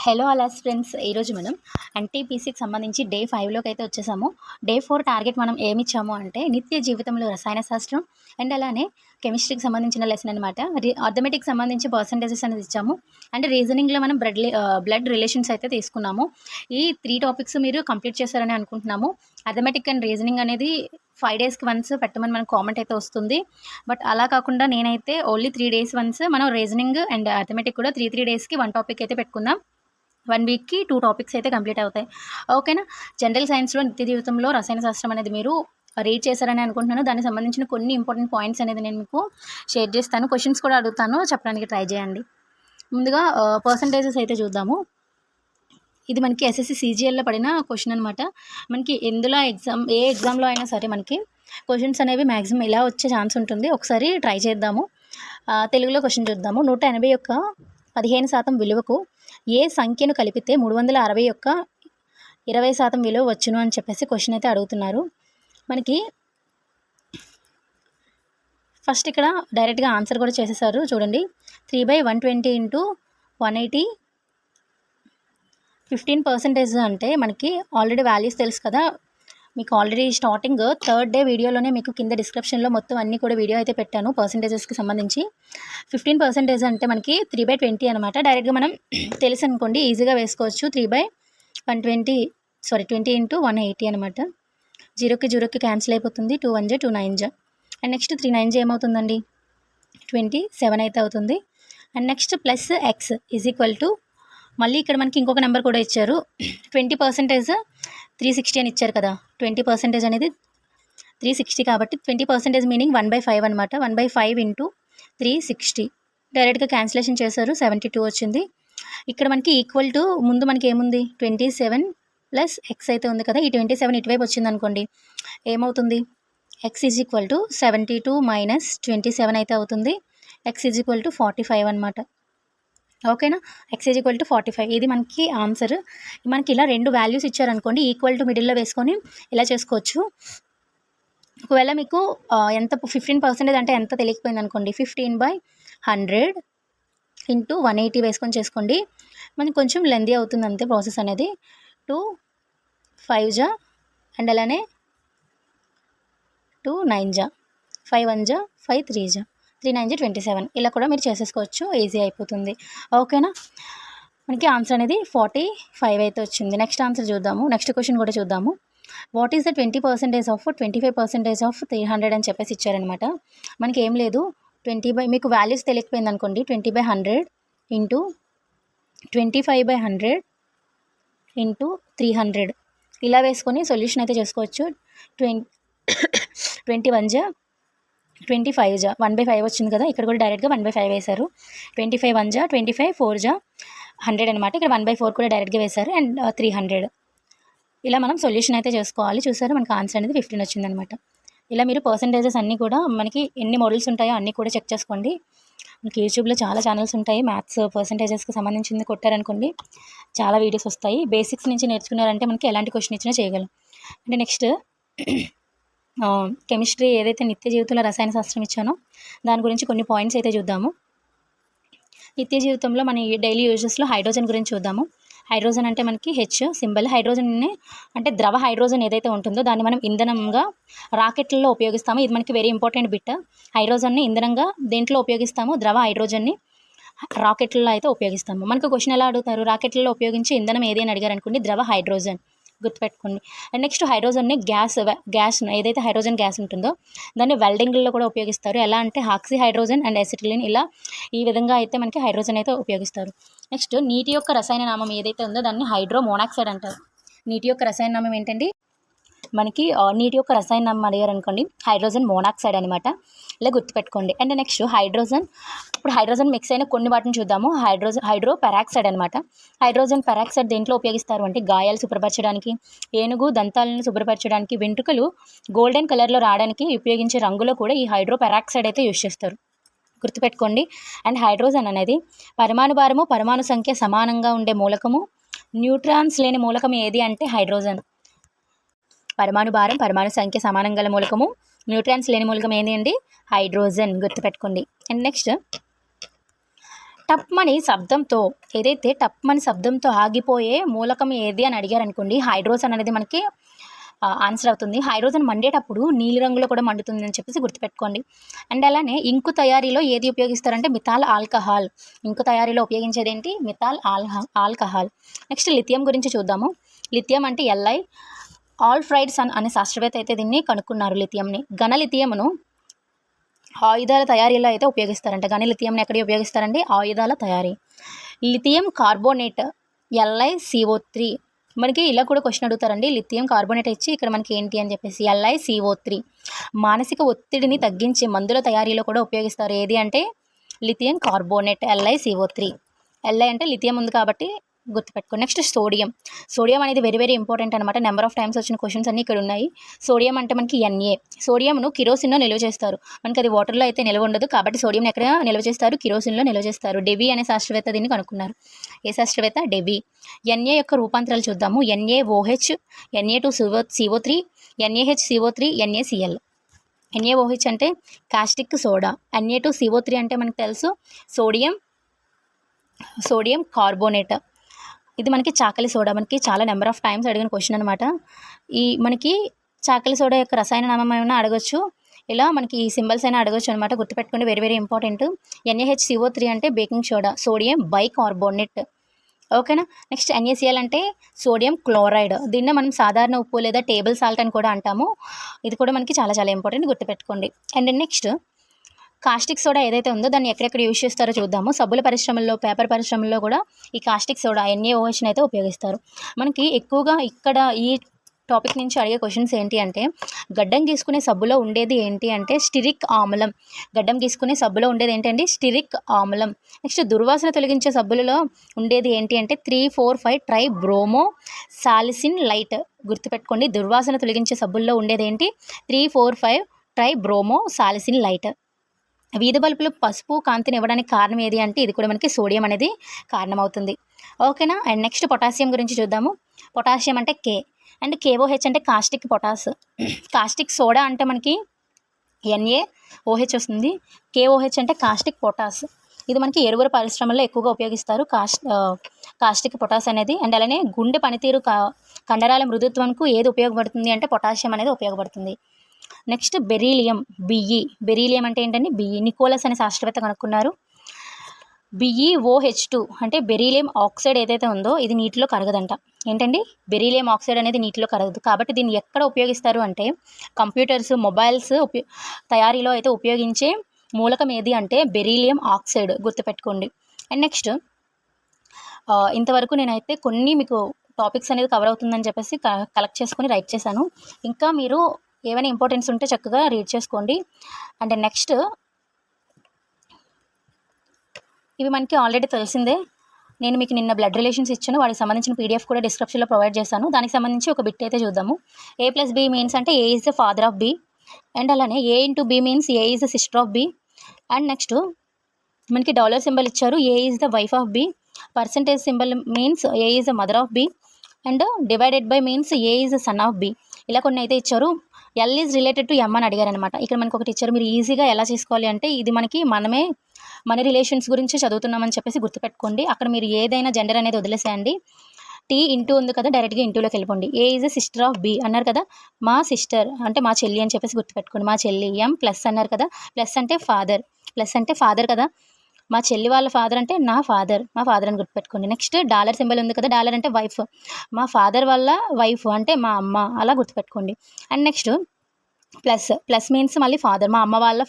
Hello అలాస్ friends, ఈరోజు మనం ఎన్టీపీసీకి సంబంధించి డే 5లోకి అయితే వచ్చేసాము. డే 4 టార్గెట్ మనం ఏమిచ్చాము అంటే నిత్య జీవితంలో రసాయన శాస్త్రం అండ్ అలానే కెమిస్ట్రీకి సంబంధించిన లెసన్ అనమాట. అర్థమెటిక్ సంబంధించి పర్సంటేజెస్ అనేది ఇచ్చాము. అండ్ రీజనింగ్లో మనం బ్లడ్ రిలేషన్స్ అయితే తీసుకున్నాము. ఈ 3 టాపిక్స్ మీరు కంప్లీట్ చేశారని అనుకుంటున్నాము. అర్థమెటిక్ అండ్ రీజనింగ్ అనేది 5 డేస్కి వన్స్ పెట్టమని మనకు కామెంట్ అయితే వస్తుంది. బట్ అలా కాకుండా నేనైతే ఓన్లీ 3 డేస్ వన్స్ మనం రీజనింగ్ అండ్ అర్థమెటిక్ కూడా 3 డేస్కి 1 టాపిక్ అయితే పెట్టుకుందాం. 1 వీక్కి 2 టాపిక్స్ అయితే కంప్లీట్ అవుతాయి. ఓకేనా. జనరల్ సైన్స్లో నిత్య జీవితంలో రసాయన శాస్త్రం అనేది మీరు రీడ్ చేశారని అనుకుంటున్నాను. దానికి సంబంధించిన కొన్ని ఇంపార్టెంట్ పాయింట్స్ అనేది నేను మీకు షేర్ చేస్తాను. క్వశ్చన్స్ కూడా అడుగుతాను, చెప్పడానికి ట్రై చేయండి. ముందుగా పర్సంటేజెస్ అయితే చూద్దాము. ఇది మనకి ఎస్ఎస్సి సీజీఎల్లో పడిన క్వశ్చన్ అనమాట. మనకి ఎందులో ఏ ఎగ్జామ్లో అయినా సరే మనకి క్వశ్చన్స్ అనేవి మ్యాక్సిమం ఇలా వచ్చే ఛాన్స్ ఉంటుంది. ఒకసారి ట్రై చేద్దాము. తెలుగులో క్వశ్చన్ చూద్దాము. 180 యొక్క 15% విలువకు ఏ సంఖ్యను కలిపితే 360 యొక్క 20% విలువ వచ్చును అని చెప్పేసి క్వశ్చన్ అయితే అడుగుతున్నారు. మనకి ఫస్ట్ ఇక్కడ డైరెక్ట్గా ఆన్సర్ కూడా చేసేసారు చూడండి. 3/120 ఇంటూ 180 15% అంటే మనకి ఆల్రెడీ వాల్యూస్ తెలుసు కదా. మీకు ఆల్రెడీ స్టార్టింగ్ 3rd డే వీడియోలోనే మీకు కింద డిస్క్రిప్షన్లో మొత్తం అన్నీ కూడా వీడియో అయితే పెట్టాను పర్సంటేజెస్కి సంబంధించి. 15% అంటే మనకి 3/20 అనమాట. డైరెక్ట్గా మనం తెలుసు అనుకోండి, ఈజీగా వేసుకోవచ్చు. 20 ఇంటూ 180 అనమాట. 0కి క్యాన్సిల్ అయిపోతుంది. 2 1 2 9 అండ్ నెక్స్ట్ 3 9 ఏమవుతుందండి, 27 అయితే అవుతుంది. And next plus X is equal to, మళ్ళీ ఇక్కడ మనకి ఇంకొక నెంబర్ కూడా ఇచ్చారు. 20% 360 అని ఇచ్చారు కదా. 20% అనేది 360 కాబట్టి 20% మీనింగ్ 1/5 అనమాట. 1/5 ఇంటూ 360 డైరెక్ట్గా క్యాన్సిలేషన్ చేశారు. 72 వచ్చింది. ఇక్కడ మనకి ఈక్వల్ టు ముందు మనకి ఏముంది, 27 ప్లస్ ఎక్స్ అయితే ఉంది కదా. ఈ 27 ఇటువైపు వచ్చింది అనుకోండి, ఏమవుతుంది, X is equal to 72 minus 27 అయితే అవుతుంది. ఎక్స్ ఈజ్ ఈక్వల్ టు 45 అనమాట. ఓకేనా. ఎక్స్ ఈజ్ ఈక్వల్ టు 45, ఇది మనకి ఆన్సర్. మనకి ఇలా 2 వాల్యూస్ ఇచ్చారనుకోండి, ఈక్వల్ టు మిడిల్లో వేసుకొని ఇలా చేసుకోవచ్చు. ఒకవేళ మీకు ఎంత 15% అంటే ఎంత తెలియకపోయింది అనుకోండి, 15/100 ఇంటూ 180 వేసుకొని చేసుకోండి. మనకి కొంచెం లెందీ అవుతుంది అంతే ప్రాసెస్ అనేది. 2 5 అండ్ అలానే 2 9 5 1 5 3 3 9 27 ఇలా కూడా మీరు చేసేసుకోవచ్చు, ఈజీ అయిపోతుంది. ఓకేనా. మనకి ఆన్సర్ అనేది 45 అయితే వచ్చింది. నెక్స్ట్ ఆన్సర్ చూద్దాము. నెక్స్ట్ క్వశ్చన్ కూడా చూద్దాము. What is the 20% of 25% of 300 అని చెప్పేసి ఇచ్చారనమాట. మనకి ఏం లేదు, మీకు వాల్యూస్ తెలియకపోయింది అనుకోండి, 20/100 ఇంటూ 25/100 ఇంటూ 300 ఇలా వేసుకొని సొల్యూషన్ అయితే చేసుకోవచ్చు. 21 25 1/5 వచ్చింది కదా. ఇక్కడ కూడా డైరెక్ట్గా 1/5 వేశారు. 25 1 25 4 100 అనమాట. ఇక్కడ 1/4 కూడా డైరెక్ట్గా వేశారు. అండ్ 300 ఇలా మనం సొల్యూషన్ అయితే చేసుకోవాలి. చూసారు, మనకు ఆన్సర్ అనేది 15 వచ్చిందనమాట. ఇలా మీరు పర్సంటేజెస్ అన్నీ కూడా మనకి ఎన్ని మోడల్స్ ఉంటాయో అన్నీ కూడా చెక్ చేసుకోండి. మనకి యూట్యూబ్లో చాలా ఛానల్స్ ఉంటాయి. మ్యాథ్స్ పర్సంటేజెస్కి సంబంధించింది కొట్టారనుకోండి, చాలా వీడియోస్ వస్తాయి. బేసిక్స్ నుంచి నేర్చుకున్నారంటే మనకి ఎలాంటి క్వశ్చన్ ఇచ్చినా చేయగలం. అంటే నెక్స్ట్ కెమిస్ట్రీ ఏదైతే నిత్య జీవితంలో రసాయన శాస్త్రం ఇచ్చానో దాని గురించి కొన్ని పాయింట్స్ అయితే చూద్దాము. నిత్య జీవితంలో మన డైలీ యూజెస్లో హైడ్రోజన్ గురించి చూద్దాము. హైడ్రోజన్ అంటే మనకి హెచ్ సింబల్. హైడ్రోజన్ని అంటే ద్రవ హైడ్రోజన్ ఏదైతే ఉంటుందో దాన్ని మనం ఇంధనంగా రాకెట్లలో ఉపయోగిస్తాము. ఇది మనకి వెరీ ఇంపార్టెంట్ బిట్. హైడ్రోజన్ని ఇంధనంగా దేంట్లో ఉపయోగిస్తాము, ద్రవ హైడ్రోజన్ని రాకెట్లలో అయితే ఉపయోగిస్తాము. మనకు క్వశ్చన్ ఎలా అడుగుతారు, రాకెట్లలో ఉపయోగించే ఇంధనం ఏది అని అడిగారు అనుకోండి, ద్రవ హైడ్రోజన్ గుర్తుపెట్టుకోండి. అండ్ నెక్స్ట్ హైడ్రోజన్ని గ్యాస్ ఏదైతే హైడ్రోజన్ గ్యాస్ ఉంటుందో దాన్ని వెల్డింగ్లో కూడా ఉపయోగిస్తారు. ఎలా అంటే ఆక్సీ హైడ్రోజన్ అండ్ ఎసిటిలిన్, ఇలా ఈ విధంగా అయితే మనకి హైడ్రోజన్ అయితే ఉపయోగిస్తారు. నెక్స్ట్ నీటి యొక్క రసాయన నామం ఏదైతే ఉందో దాన్ని హైడ్రో మోనాక్సైడ్ అంటారు. నీటి యొక్క రసాయన నామం ఏంటండి, మనకి నీటి యొక్క రసాయన నామం అడిగారు అనుకోండి, హైడ్రోజన్ మోనాక్సైడ్ అనమాట. ఇలా గుర్తుపెట్టుకోండి. అండ్ నెక్స్ట్ ఇప్పుడు హైడ్రోజన్ మిక్స్ అయిన కొన్ని వాటిని చూద్దాము. హైడ్రో పెరాక్సైడ్ అనమాట. హైడ్రోజన్ పెరాక్సైడ్ దేంట్లో ఉపయోగిస్తారు అంటే గాయాలు శుభ్రపరచడానికి, ఏనుగు దంతాలను శుభ్రపరచడానికి, వెంట్రుకలు గోల్డెన్ కలర్లో రావడానికి ఉపయోగించే రంగులో కూడా ఈ హైడ్రో పెరాక్సైడ్ అయితే యూజ్ చేస్తారు, గుర్తుపెట్టుకోండి. అండ్ హైడ్రోజన్ అనేది పరమాణు భారము పరమాణు సంఖ్య సమానంగా ఉండే మూలకము. న్యూట్రాన్స్ లేని మూలకం ఏది అంటే హైడ్రోజన్. పరమాణు భారం పరమాణు సంఖ్య సమానం గల మూలకము, న్యూట్రాన్స్ లేని మూలకం ఏంటి అండి, హైడ్రోజన్, గుర్తుపెట్టుకోండి. అండ్ నెక్స్ట్ టప్మని శబ్దంతో ఏదైతే టప్మని శబ్దంతో ఆగిపోయే మూలకం ఏది అని అడిగారనుకోండి, హైడ్రోజన్ అనేది మనకి ఆన్సర్ అవుతుంది. హైడ్రోజన్ మండేటప్పుడు నీలి రంగులో కూడా మండుతుంది అని చెప్పేసి గుర్తుపెట్టుకోండి. అండ్ అలానే ఇంకు తయారీలో ఏది ఉపయోగిస్తారంటే మిథాల్ ఆల్కహాల్. ఇంకు తయారీలో ఉపయోగించేది ఏంటి? మిథాల్ ఆల్కహాల్. నెక్స్ట్ లిథియం గురించి చూద్దాము. లిథియం అంటే ఎల్ఐ ఆల్ఫ్రైడ్సన్ అనే శాస్త్రవేత్త అయితే దీన్ని కనుక్కున్నారు లిథియంని. ఘన లిథియంను ఆయుధాల తయారీలో అయితే ఉపయోగిస్తారంట. ఘన లిథియంని ఎక్కడ ఉపయోగిస్తారండి? ఆయుధాల తయారీ. Lithium carbonate LiCO3. మనకి ఇలా కూడా క్వశ్చన్ అడుగుతారండి. లిథియం కార్బోనేట్ ఇచ్చి ఇక్కడ మనకి ఏంటి అని చెప్పేసి LiCO3. మానసిక ఒత్తిడిని తగ్గించే మందుల తయారీలో కూడా ఉపయోగిస్తారు. ఏది అంటే లిథియం కార్బోనేట్ LiCO3. Li అంటే లిథియం ఉంది కాబట్టి గుర్తుపెట్టుకోండి. నెక్స్ట్ సోడియం అనేది వెరీ వెరీ ఇంపార్టెంట్ అనమాట. నెంబర్ ఆఫ్ టైమ్స్ వచ్చిన క్వశ్చన్స్ అన్నీ ఇక్కడ ఉన్నాయి. సోడియం అంటే మనకి Na. సోడియంను కిరోసిన్లో నిల్వ చేస్తారు. మనకి అది వాటర్లో అయితే నిల్వ ఉండదు కాబట్టి సోడియం ఎక్కడ నిల్వ చేస్తారు? కిరోసిన్లో నిల్వ చేస్తారు. డెబీ అనే శాస్త్రవేత్త దీన్ని కనుక్కున్నారు. ఏ శాస్త్రవేత్త? డెబీ. Na యొక్క రూపాంతరాలు చూద్దాము. NaOH, Na2CO3, NaHCO3, NaCl. NaOH అంటే కాస్టిక్ సోడా. Na2CO3 అంటే మనకు తెలుసు సోడియం కార్బోనేట్. ఇది మనకి చాకలి సోడా. మనకి చాలా నెంబర్ ఆఫ్ టైమ్స్ అడిగిన క్వశ్చన్ అనమాట. ఈ మనకి చాకలి సోడా యొక్క రసాయన నామం ఏమైనా అడగచ్చు, ఇలా మనకి ఈ సింబల్స్ అయినా అడగచ్చు అనమాట. గుర్తుపెట్టుకోండి, వెరీ వెరీ ఇంపార్టెంట్. NaHCO3 అంటే బేకింగ్ సోడా, సోడియం బైకార్బోనేట్. ఓకేనా. నెక్స్ట్ NaCl అంటే సోడియం క్లోరైడ్. దీన్ని మనం సాధారణ ఉప్పు లేదా టేబుల్ సాల్ట్ అని కూడా అంటాము. ఇది కూడా మనకి చాలా చాలా ఇంపార్టెంట్, గుర్తుపెట్టుకోండి. అండ్ నెక్స్ట్ కాస్టిక్ సోడా ఏదైతే ఉందో దాన్ని ఎక్కడెక్కడ యూజ్ చేస్తారో చూద్దాము. సబ్బుల పరిశ్రమల్లో, పేపర్ పరిశ్రమల్లో కూడా ఈ కాస్టిక్ సోడా NaOHని అయితే ఉపయోగిస్తారు. మనకి ఎక్కువగా ఇక్కడ ఈ టాపిక్ నుంచి అడిగే క్వశ్చన్స్ ఏంటి అంటే, గడ్డం గీసుకునే సబ్బులో ఉండేది ఏంటి అంటే స్టిరిక్ ఆమ్లం. గడ్డం గీసుకునే సబ్బులో ఉండేది ఏంటండి? స్టిరిక్ ఆమ్లం. నెక్స్ట్ దుర్వాసన తొలగించే సబ్బులలో ఉండేది ఏంటి అంటే 3,4,5 ట్రైబ్రోమో సాలిసిన్ లైట్. గుర్తుపెట్టుకోండి, దుర్వాసన తొలగించే సబ్బుల్లో ఉండేది ఏంటి? 3,4,5 ట్రైబ్రోమో సాలిసిన్ లైట్. వీధి బల్బులు పసుపు కాంతిని ఇవ్వడానికి కారణం ఏది అంటే ఇది కూడా మనకి సోడియం అనేది కారణమవుతుంది. ఓకేనా. అండ్ నెక్స్ట్ పొటాషియం గురించి చూద్దాము. పొటాషియం అంటే K. అండ్ KOH అంటే కాస్టిక్ పొటాస్. కాస్టిక్ సోడా అంటే మనకి NaOH వస్తుంది. KOH అంటే కాస్టిక్ పొటాస్. ఇది మనకి ఎరువుల పరిశ్రమల్లో ఎక్కువగా ఉపయోగిస్తారు కాస్టిక్ పొటాస్ అనేది. అండ్ అలానే గుండె పనితీరు కండరాల మృదుత్వంకు ఏది ఉపయోగపడుతుంది అంటే పొటాషియం అనేది ఉపయోగపడుతుంది. Next beryllium, Be. బెరీలియం అంటే ఏంటంటే Be. నికోలస్ అనే శాస్త్రవేత్త కనుక్కున్నారు. BeOH2 అంటే బెరీలియం ఆక్సైడ్ ఏదైతే ఉందో ఇది నీటిలో కరగదంట. ఏంటండి? బెరీలియం ఆక్సైడ్ అనేది నీటిలో కరగదు. కాబట్టి దీన్ని ఎక్కడ ఉపయోగిస్తారు అంటే కంప్యూటర్స్, మొబైల్స్ తయారీలో అయితే ఉపయోగించే మూలకం ఏది అంటే బెరీలియం ఆక్సైడ్. గుర్తుపెట్టుకోండి. అండ్ నెక్స్ట్ ఇంతవరకు నేనైతే కొన్ని మీకు టాపిక్స్ అనేది కవర్ అవుతుందని చెప్పేసి కలెక్ట్ చేసుకొని రైట్ చేశాను. ఇంకా మీరు ఏమైనా ఇంపార్టెన్స్ ఉంటే చక్కగా రీడ్ చేసుకోండి. అండ్ నెక్స్ట్ ఇవి మనకి ఆల్రెడీ తెలిసిందే. నేను మీకు నిన్న బ్లడ్ రిలేషన్స్ ఇచ్చాను, వాటికి సంబంధించిన PDF కూడా డిస్క్రిప్షన్లో ప్రొవైడ్ చేశాను. దానికి సంబంధించి ఒక బిట్ అయితే చూద్దాము. A+B మీన్స్ అంటే A is the father of B. And అలానే A into B means A is the sister of B. And next మనకి డాలర్ సింబల్ ఇచ్చారు, A is the wife of B. Percentage symbol means A is the mother of B. And divided by means A is the son of B. ఇలా కొన్ని అయితే ఇచ్చారు. L is related to M అని అడిగారనమాట. ఇక్కడ మనకు ఒకటి ఇచ్చారు, మీరు ఈజీగా ఎలా చేసుకోవాలి అంటే ఇది మనకి మన రిలేషన్స్ గురించి చదువుతున్నామని చెప్పేసి గుర్తుపెట్టుకోండి. అక్కడ మీరు ఏదైనా జెండర్ అనేది వదిలేసేయండి. T ఇంటూ ఉంది కదా, డైరెక్ట్గా ఇంటూలోకి వెళ్ళిపోండి. A is the sister of B అన్నారు కదా, మా సిస్టర్ అంటే మా చెల్లి అని చెప్పేసి గుర్తుపెట్టుకోండి. మా చెల్లి. M ప్లస్ అన్నారు కదా, ప్లస్ అంటే ఫాదర్ కదా, మా చెల్లి వాళ్ళ ఫాదర్ అంటే మా ఫాదర్ అని గుర్తుపెట్టుకోండి. నెక్స్ట్ డాలర్ సింబల్ ఉంది కదా, డాలర్ అంటే వైఫ్, మా ఫాదర్ వాళ్ళ వైఫ్ అంటే మా అమ్మ, అలా గుర్తుపెట్టుకోండి. అండ్ నెక్స్ట్ ప్లస్ మీన్స్ మళ్ళీ ఫాదర్, మా అమ్మ వాళ్ళ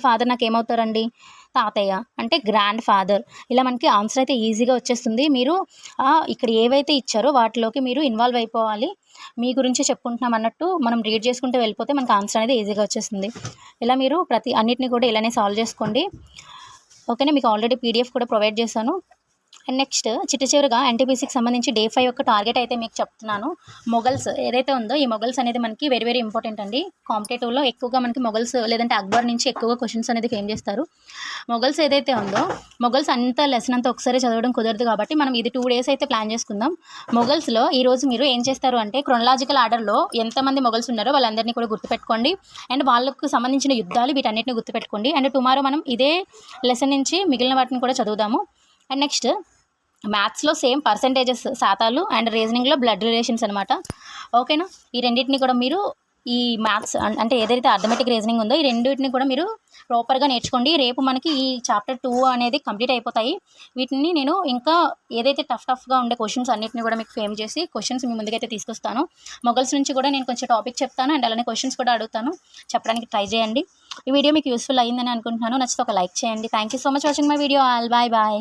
ఫాదర్ నాకు ఏమవుతారండి? తాతయ్య అంటే గ్రాండ్ ఫాదర్. ఇలా మనకి ఆన్సర్ అయితే ఈజీగా వచ్చేస్తుంది. మీరు ఇక్కడ ఏవైతే ఇచ్చారో వాటిలోకి మీరు ఇన్వాల్వ్ అయిపోవాలి. మీ గురించి చెప్పుకుంటున్నాం అన్నట్టు మనం రీడ్ చేసుకుంటూ వెళ్ళిపోతే మనకు ఆన్సర్ అనేది ఈజీగా వచ్చేస్తుంది. ఇలా మీరు అన్నిటిని కూడా ఇలానే సాల్వ్ చేసుకోండి. ఓకేనా. మీకు ఆల్రెడీ PDF కూడా ప్రొవైడ్ చేశాను. అండ్ నెక్స్ట్ చివరిగా ఎన్టీపీసీకి సంబంధించి డే 5 యొక్క టార్గెట్ అయితే మీకు చెప్తున్నాను. మొఘల్స్ ఏదైతే ఉందో ఈ మొఘల్స్ అనేది మనకి వెరీ వెరీ ఇంపార్టెంట్ అండి. కాంపిటేటివ్లో ఎక్కువగా మనకి మొఘల్స్ లేదంటే అక్బర్ నుంచి ఎక్కువగా క్వశ్చన్స్ అనేది ఫేమ్ చేస్తారు. మొఘల్స్ ఏదైతే ఉందో మొఘల్స్ అంత లెసన్ అంతా ఒకసారి చదవడం కుదరదు కాబట్టి మనం ఇది 2 days అయితే ప్లాన్ చేసుకుందాం. మొఘల్స్లో ఈరోజు మీరు ఏం చేస్తారు అంటే క్రొనలాజికల్ ఆర్డర్లో ఎంతమంది మొఘల్స్ ఉన్నారో వాళ్ళందరినీ కూడా గుర్తుపెట్టుకోండి. అండ్ వాళ్ళకు సంబంధించిన యుద్ధాలు వీటన్నిటిని గుర్తుపెట్టుకోండి. అండ్ టుమారో మనం ఇదే లెసన్ నుంచి మిగిలిన వాటిని కూడా చదువుదాము. అండ్ నెక్స్ట్ మ్యాథ్స్లో సేమ్ పర్సంటేజెస్ శాతాలు అండ్ రీజనింగ్లో బ్లడ్ రిలేషన్స్ అనమాట. ఓకేనా, ఈ రెండింటిని కూడా మీరు ఈ మ్యాథ్స్ అంటే ఏదైతే అర్థమెటిక్ రీజనింగ్ ఉందో ఈ రెండింటిని కూడా మీరు ప్రాపర్గా నేర్చుకోండి. రేపు మనకి ఈ చాప్టర్ 2 అనేది కంప్లీట్ అయిపోతాయి. వీటిని నేను ఇంకా ఏదైతే టఫ్గా ఉండే క్వశ్చన్స్ అన్నిటిని కూడా మీకు ఫేమ్ చేసి క్వశ్చన్స్ మీ ముందుకైతే తీసుకొస్తాను. మొఘల్స్ నుంచి కూడా నేను కొంచెం టాపిక్ చెప్తాను అండ్ అలానే క్వశ్చన్స్ కూడా అడుగుతాను. చెప్పడానికి ట్రై చేయండి. ఈ వీడియో మీకు యూస్ఫుల్ అయ్యిందని అనుకుంటున్నాను. నచ్చితే ఒక లైక్ చేయండి. Thank you so much watching my video. All bye bye.